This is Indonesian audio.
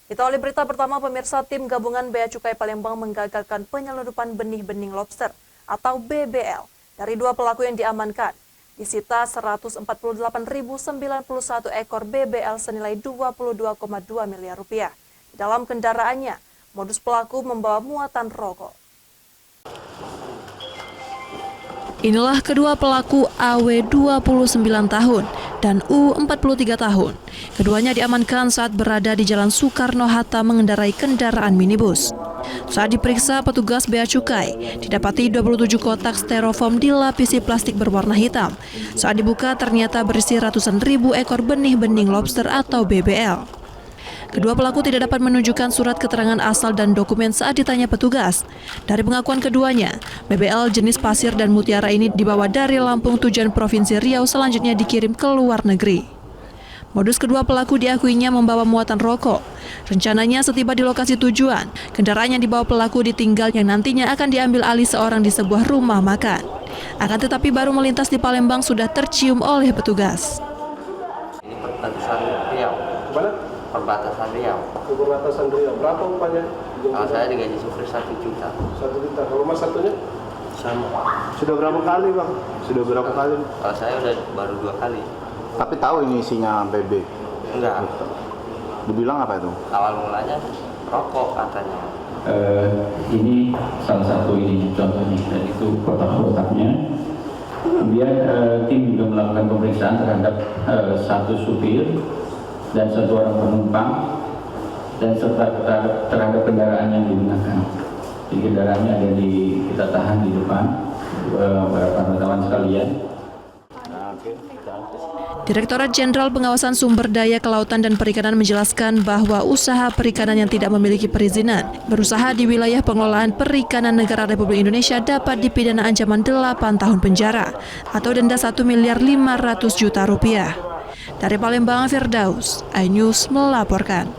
Kita awali berita pertama, pemirsa. Tim gabungan Bea Cukai Palembang menggagalkan penyelundupan benih-benih lobster atau BBL dari 2 pelaku yang diamankan. Disita 148.091 ekor BBL senilai 22,2 miliar rupiah. Di dalam kendaraannya, modus pelaku membawa muatan rokok. Inilah kedua pelaku AW 29 tahun dan U 43 tahun. Keduanya diamankan saat berada di Jalan Soekarno-Hatta mengendarai kendaraan minibus. Saat diperiksa petugas Bea Cukai, didapati 27 kotak styrofoam dilapisi plastik berwarna hitam. Saat dibuka ternyata berisi ratusan ribu ekor benih-benih lobster atau BBL. Kedua pelaku tidak dapat menunjukkan surat keterangan asal dan dokumen saat ditanya petugas. Dari pengakuan keduanya, BBL jenis pasir dan mutiara ini dibawa dari Lampung tujuan Provinsi Riau, selanjutnya dikirim ke luar negeri. Modus kedua pelaku diakuinya membawa muatan rokok. Rencananya setiba di lokasi tujuan, kendaraan yang dibawa pelaku ditinggal yang nantinya akan diambil alih seorang di sebuah rumah makan. Akan tetapi baru melintas di Palembang sudah tercium oleh petugas. Ini perbatasan Riau. Mana? Perbatasan Riau. Perbatasan Riau. Berapa upahnya? Kalau saya digaji supir 1 juta. 1 juta. Kalau mas satunya? Sama. Sudah berapa kali, Bang? Sudah berapa kali? Kalau saya udah baru 2 kali. Tapi tahu ini isinya BB. Enggak. Dibilang apa itu? Awal mulanya rokok katanya. Ini salah satu ini contohnya, dan itu kotak-kotaknya. Kemudian tim juga melakukan pemeriksaan terhadap 1 supir dan 1 orang penumpang dan serta terhadap kendaraan yang digunakan. Di kendaraannya ada kita tahan di depan para wartawan sekalian. Direktorat Jenderal Pengawasan Sumber Daya Kelautan dan Perikanan menjelaskan bahwa usaha perikanan yang tidak memiliki perizinan berusaha di wilayah pengelolaan perikanan negara Republik Indonesia dapat dipidana ancaman 8 tahun penjara atau denda 1,5 miliar rupiah. Dari Palembang, Firdaus, iNews melaporkan.